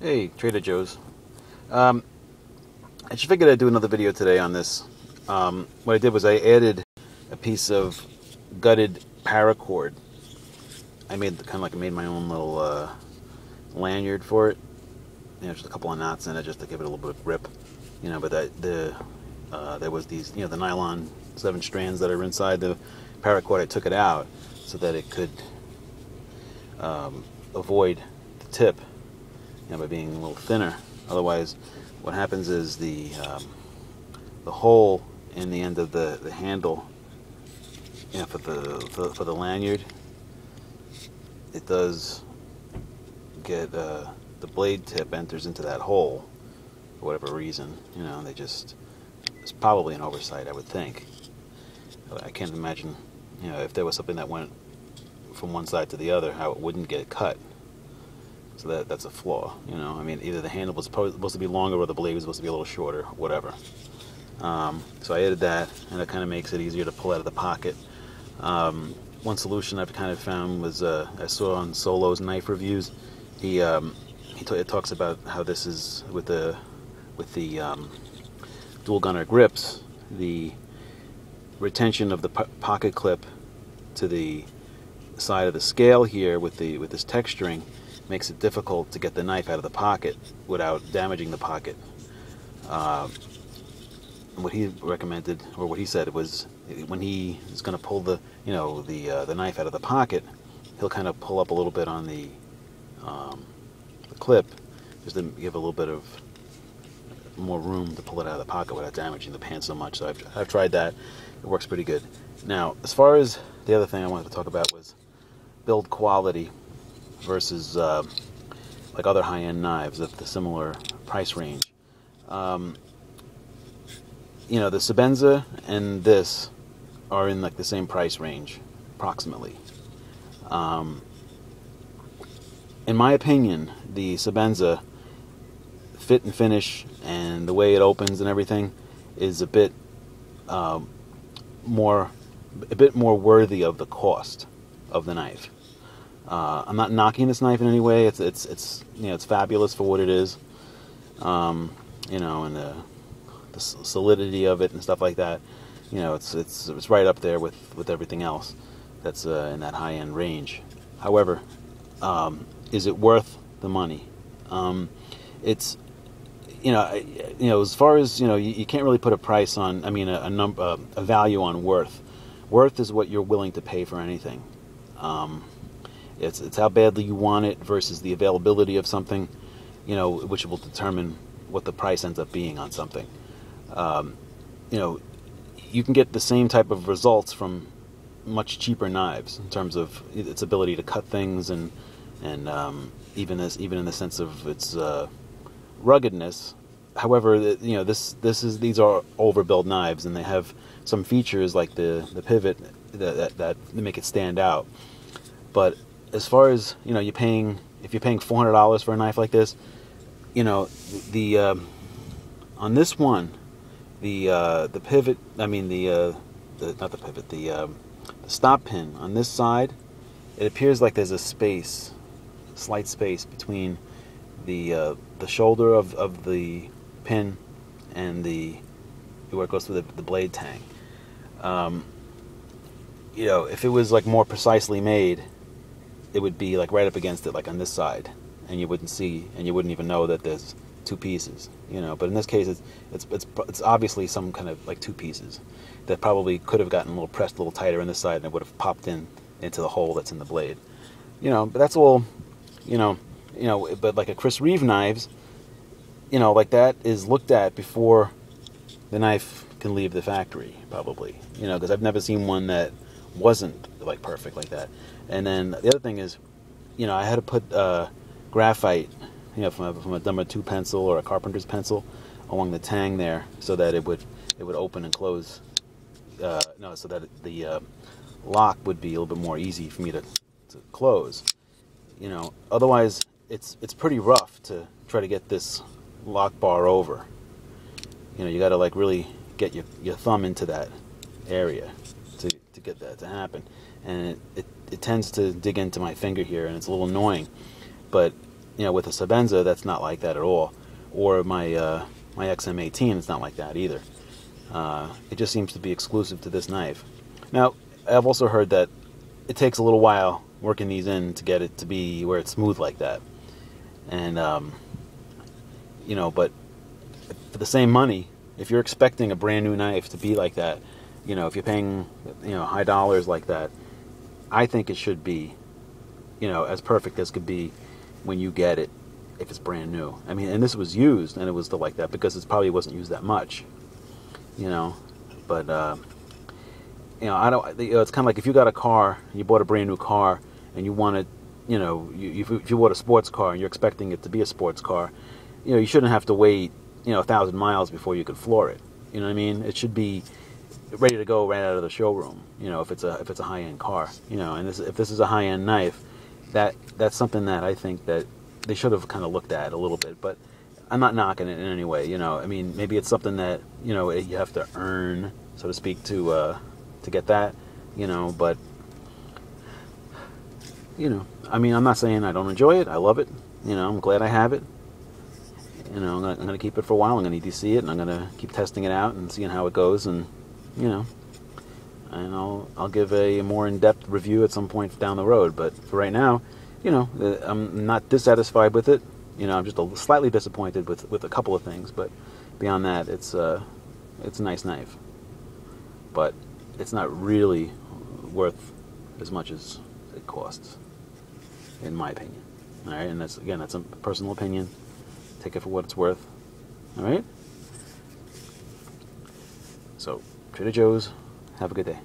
Hey, Trader Joe's. I just figured I'd do another video today on this. What I did was I added a piece of gutted paracord. I made my own little lanyard for it. Just a couple of knots in it just to give it a little bit of grip. But there was these, the nylon 7 strands that are inside the paracord. I took it out so that it could avoid the tip. By being a little thinner. Otherwise, what happens is the hole in the end of the handle, for the lanyard, it does get the blade tip enters into that hole for whatever reason. It's probably an oversight, I would think. I can't imagine, if there was something that went from one side to the other, how it wouldn't get cut. So that's a flaw, either the handle was supposed to be longer or the blade was supposed to be a little shorter, whatever. So I added that, and it kind of makes it easier to pull out of the pocket. One solution I've kind of found was I saw on Solo's knife reviews. It talks about how this is with the dual gunner grips, the retention of the pocket clip to the side of the scale here with this texturing makes it difficult to get the knife out of the pocket without damaging the pocket. What he recommended, or what he said, was when he is going to pull the knife out of the pocket, he'll kind of pull up a little bit on the clip just to give a little bit of more room to pull it out of the pocket without damaging the pan so much. So I've tried that. It works pretty good. Now, as far as the other thing I wanted to talk about was build quality versus like other high-end knives at the similar price range. The Sebenza and this are in like the same price range, approximately. In my opinion, the Sebenza fit and finish and the way it opens and everything is a bit more worthy of the cost of the knife. I'm not knocking this knife in any way. It's fabulous for what it is. And the solidity of it and stuff like that. It's right up there with everything else that's in that high end range. However, is it worth the money? It's as far as you can't really put a price on. A value on worth. Worth is what you're willing to pay for anything. It's how badly you want it versus the availability of something, which will determine what the price ends up being on something. You can get the same type of results from much cheaper knives in terms of its ability to cut things and even in the sense of its ruggedness. However, these are overbuilt knives, and they have some features like the pivot that make it stand out. But as far as if you're paying $400 for a knife like this, on this one, the pivot, the stop pin on this side, it appears like there's a slight space between the shoulder of the pin and where it goes through the blade tang. If it was like more precisely made, it would be like right up against it, like on this side, and you wouldn't even know that there's two pieces. But in this case, it's obviously some kind of like two pieces that probably could have gotten pressed a little tighter on this side, and it would have popped into the hole that's in the blade. But that's all. But like a Chris Reeve knives, like that is looked at before the knife can leave the factory, probably. Because I've never seen one that wasn't like perfect like that. And then the other thing is, I had to put graphite, from a number 2 pencil or a carpenter's pencil along the tang there, so that it would open and close. So that the lock would be a little bit more easy for me to close. Otherwise it's pretty rough to try to get this lock bar over. You got to like really get your thumb into that area to get that to happen, and it tends to dig into my finger here, and it's a little annoying. But you know, with a Sabenza, that's not like that at all. Or my my XM18, it's not like that either. It just seems to be exclusive to this knife. Now, I've also heard that it takes a little while working these in to get it to be where it's smooth like that. And, you know, but for the same money, if you're expecting a brand new knife to be like that, you know, if you're paying, you know, high dollars like that, I think it should be, you know, as perfect as could be when you get it, if it's brand new. I mean, and this was used, and it was still like that because it probably wasn't used that much, you know. But you know, I don't. You know, it's kind of like if you got a car, you bought a brand new car, and you wanted, you know, if you bought a sports car and you're expecting it to be a sports car, you know, you shouldn't have to wait, you know, 1,000 miles before you could floor it. You know what I mean? It should be ready to go right out of the showroom. You know, if it's a high-end car. You know, and if this is a high-end knife, that's something that I think that they should have kind of looked at a little bit. But I'm not knocking it in any way. You know, I mean, maybe it's something that, you know, you have to earn, so to speak, to get that. You know, but you know, I mean, I'm not saying I don't enjoy it. I love it. You know, I'm glad I have it. You know, I'm gonna keep it for a while. I'm gonna EDC it, and I'm gonna keep testing it out and seeing how it goes. And you know, and I'll give a more in-depth review at some point down the road. But for right now, you know, I'm not dissatisfied with it. You know, I'm just slightly disappointed with a couple of things. But beyond that, it's a nice knife. But it's not really worth as much as it costs, in my opinion. All right, and that's a personal opinion. Take it for what it's worth. All right. So, Trader Joe's. Have a good day.